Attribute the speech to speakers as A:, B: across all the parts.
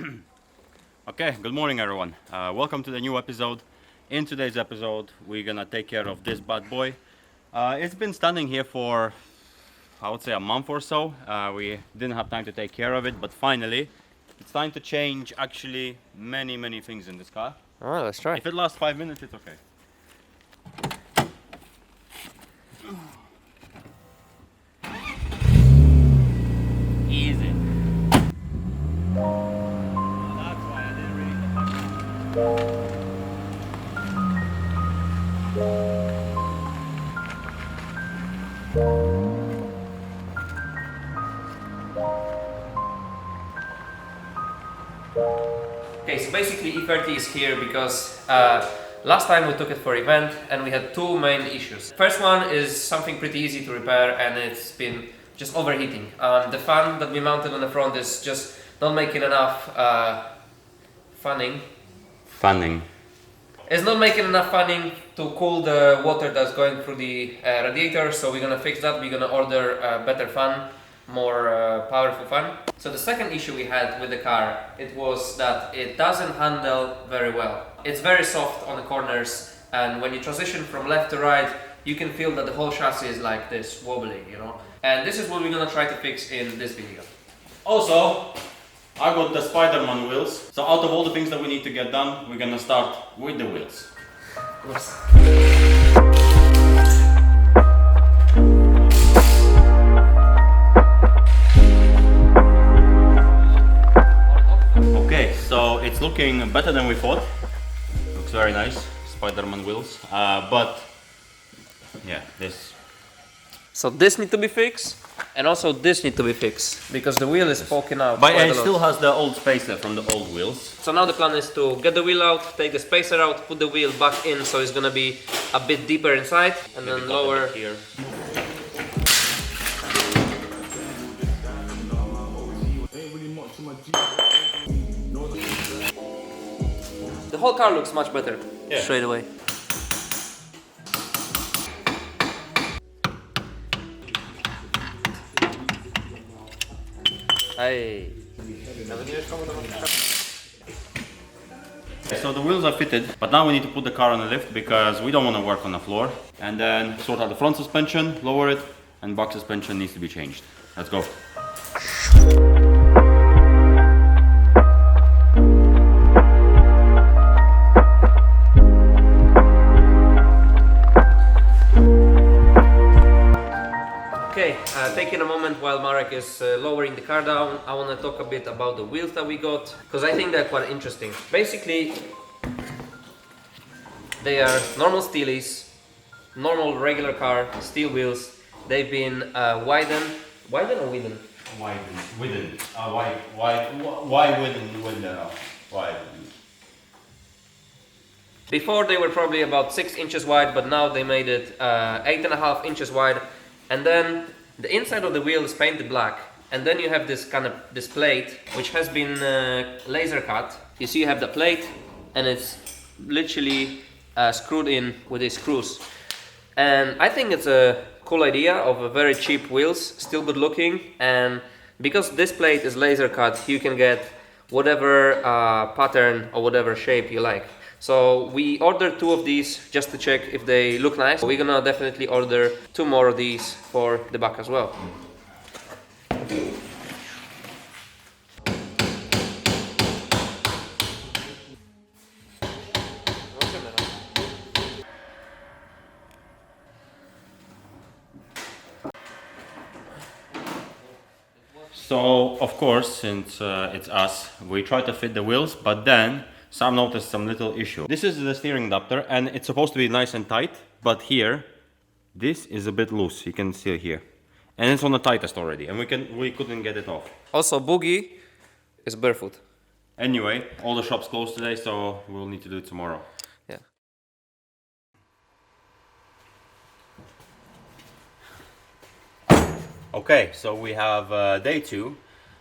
A: Okay, good morning everyone. Welcome to the new episode. In today's episode, we're gonna take care of this bad boy. It's been standing here for, I would say, a month or so. We didn't have time to take care of it, but finally, it's time to change actually many things in this car.
B: Alright, let's try.
A: If it lasts 5 minutes, it's okay. Easy. That's why I didn't really get back.
B: Okay, so basically E30 is here because last time we took it for event and we had two main issues. First one is something pretty easy to repair and it's been just overheating. The fan that we mounted on the front is just not making enough fanning. It's not making enough fanning to cool the water that's going through the radiator, so we're gonna fix that. We're gonna order a better fan, more powerful fan. So the second issue we had with the car, it was that it doesn't handle very well. It's very soft on the corners, and when you transition from left to right, you can feel that the whole chassis is like this, wobbly, you know. And this is what we're gonna try to fix in this video.
A: Also, I got the Spider-Man wheels. So out of all the things that we need to get done, we're gonna start with the wheels. Okay, so it's looking better than we thought. Looks very nice, Spider-Man wheels. But yeah, this.
B: So this need to be fixed, and also this need to be fixed because the wheel is poking out.
A: But
B: quite
A: it
B: a
A: still
B: lot.
A: has the old spacer from the old wheels.
B: So now the plan is to get the wheel out, take the spacer out, put the wheel back in, so it's gonna be a bit deeper inside, and
A: Maybe
B: then
A: cut a
B: lower
A: bit here.
B: The whole car looks much better straight away. Hey.
A: So the wheels are fitted, but now we need to put the car on the lift because we don't want to work on the floor. And then sort out the front suspension, lower it, and back suspension needs to be changed. Let's go.
B: Okay, taking a moment while Marek is lowering the car down, I want to talk a bit about the wheels that we got, because I think they're quite interesting. Basically, they are normal steelies, normal regular car, steel wheels. They've been widened or widened?
A: Widen.
B: Before they were probably about 6 inches wide, but now they made it 8.5 inches wide. And then the inside of the wheel is painted black. And then you have this this plate, which has been laser cut. You see you have the plate, and it's literally screwed in with these screws. And I think it's a cool idea of a very cheap wheels, still good looking. And because this plate is laser cut, you can get whatever pattern or whatever shape you like. So we ordered 2 of these just to check if they look nice. We're gonna definitely order 2 more of these for the back as well.
A: So of course, since it's us, we try to fit the wheels, but then Sam noticed some little issue. This is the steering adapter and it's supposed to be nice and tight, but here, this is a bit loose, you can see it here. And it's on the tightest already, and we couldn't get it off.
B: Also, Boogie is barefoot.
A: Anyway, all the shops closed today, so we'll need to do it tomorrow.
B: Yeah.
A: Okay, so we have day 2.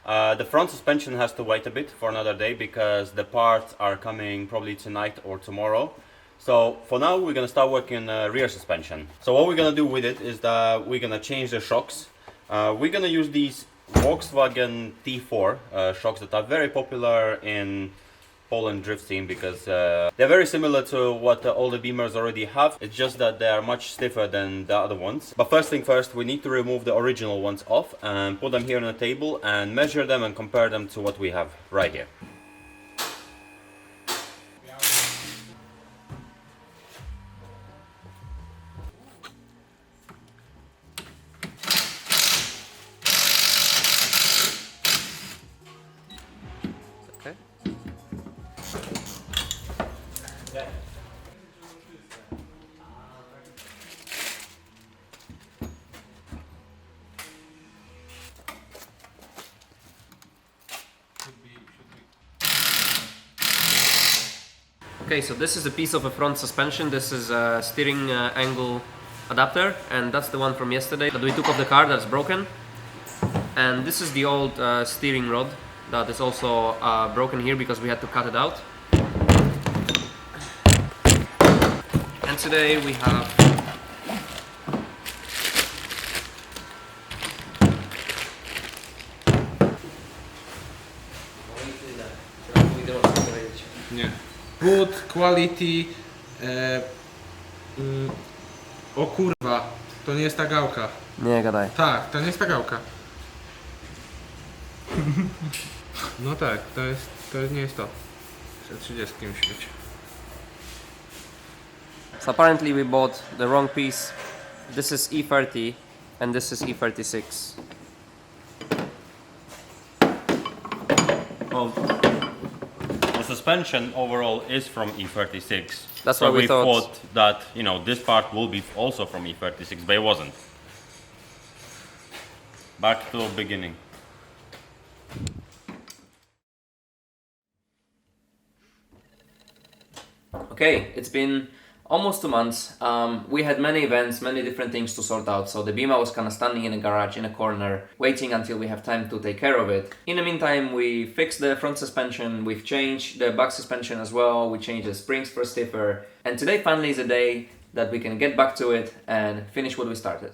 A: The front suspension has to wait a bit for another day because the parts are coming probably tonight or tomorrow. So for now we're gonna start working on rear suspension. So what we're gonna do with it is that we're gonna change the shocks. We're gonna use these Volkswagen T4 shocks that are very popular in Poland drift scene because they're very similar to what all the Beamers already have. It's just that they are much stiffer than the other ones. But first thing first, we need to remove the original ones off and put them here on the table and measure them and compare them to what we have right here.
B: Okay. Okay, so this is a piece of a front suspension. This is a steering angle adapter, and that's the one from yesterday that we took off the car that's broken. And this is the old steering rod that is also broken here because we had to cut it out. And today we have
C: Nie. Good quality. O kurwa, to nie jest ta gałka.
B: Nie gadaj.
C: Tak, to nie jest ta gałka. No tak, to nie jest to. 30 musi być.
B: So apparently we bought the wrong piece. This is E30 and this is E36.
A: Well, the suspension overall is from E36.
B: That's
A: so
B: why we
A: we
B: thought
A: that, you know, this part will be also from E36, but it wasn't. Back to the beginning.
B: Okay, it's been almost 2 months. We had many events, many different things to sort out. So the Beamer was kind of standing in a garage in a corner, waiting until we have time to take care of it. In the meantime, we fixed the front suspension, we've changed the back suspension as well, we changed the springs for stiffer. And today finally is a day that we can get back to it and finish what we started.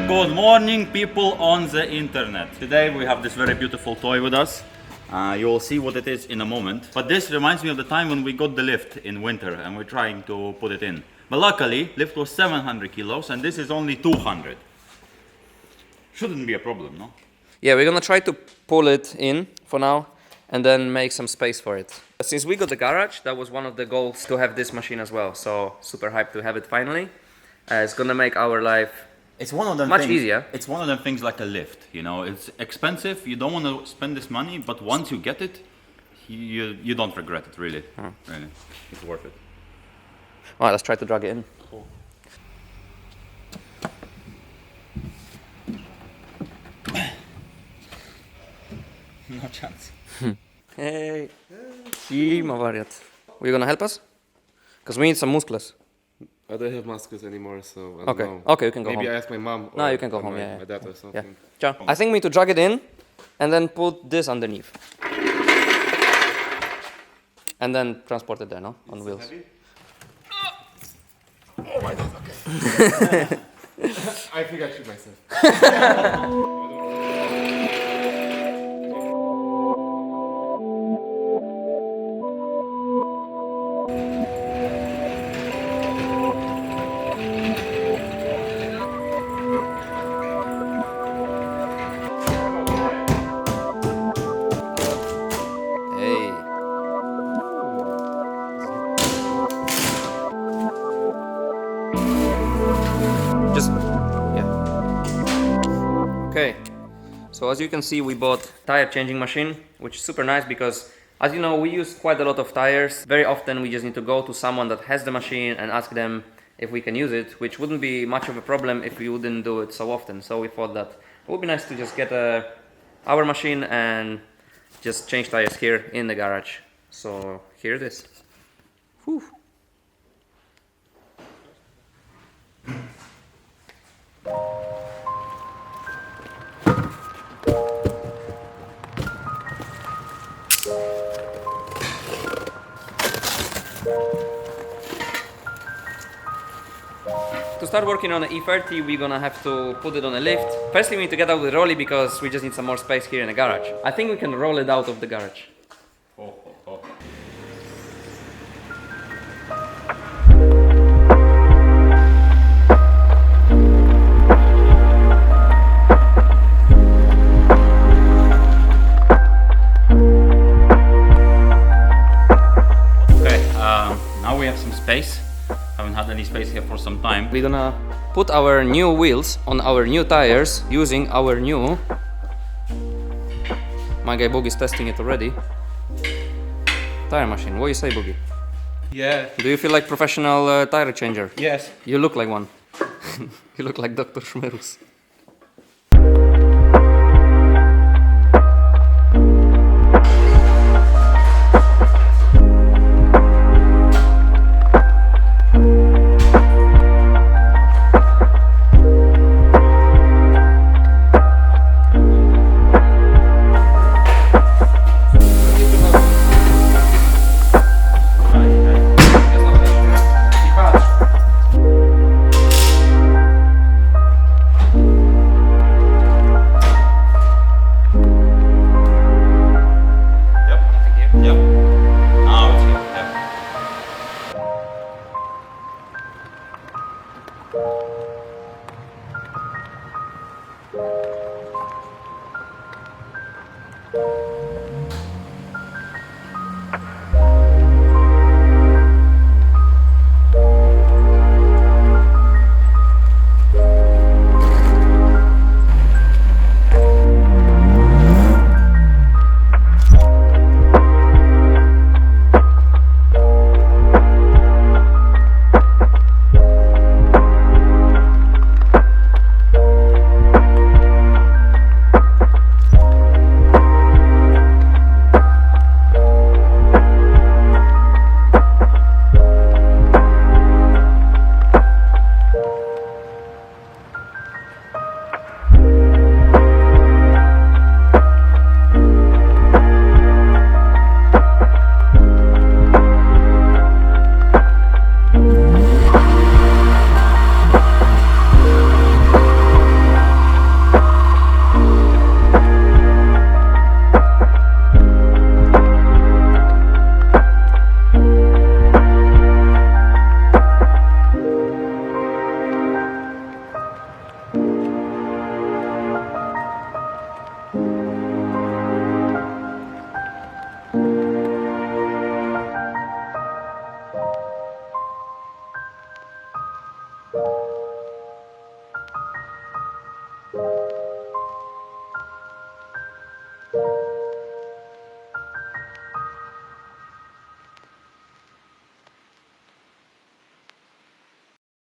A: Good morning, people on the internet. Today we have this very beautiful toy with us. You will see what it is in a moment. But this reminds me of the time when we got the lift in winter and we're trying to put it in. But luckily, lift was 700 kilos and this is only 200. Shouldn't be a problem, no?
B: Yeah, we're gonna try to pull it in for now and then make some space for it. Since we got the garage, that was one of the goals to have this machine as well. So super hyped to have it finally. It's gonna make our life
A: It's one of them
B: much
A: things,
B: easier.
A: It's one of them things like a lift, you know. It's expensive, you don't want to spend this money, but once you get it, you don't regret it, really. Really, it's worth it.
B: Alright, let's try to drag it in.
A: Cool. No chance.
B: Hey, Sima wariat. Will you gonna help us? Because we need some muscles.
C: I don't have muscles anymore, so I don't
B: Okay,
C: know.
B: okay, you can go
C: Maybe
B: home.
C: I ask my mom.
B: No,
C: or
B: you can go home,
C: my,
B: yeah.
C: my dad or
B: Yeah.
C: something.
B: Ciao. I think we need to drag it in and then put this underneath. And then transport it there, no? On wheels.
C: Heavy? Oh my god, okay. I think I shoot myself.
B: Hey. Just, yeah. Okay. So as you can see, we bought tire changing machine, which is super nice because, as you know, we use quite a lot of tires. Very often we just need to go to someone that has the machine and ask them if we can use it, which wouldn't be much of a problem if we wouldn't do it so often. So we thought that it would be nice to just get our machine and just change tires here in the garage. So here it is. Whew. To start working on the E30, we're gonna have to put it on a lift. Firstly, we need to get out with Rolly because we just need some more space here in the garage. I think we can roll it out of the garage.
A: Okay, now we have some space. Haven't had any space here for some time.
B: We're gonna put our new wheels on our new tires using our new... My guy Boogie's testing it already. Tire machine. What do you say, Boogie?
C: Yeah.
B: Do you feel like professional tire changer?
C: Yes.
B: You look like one. You look like Dr. Schmerus.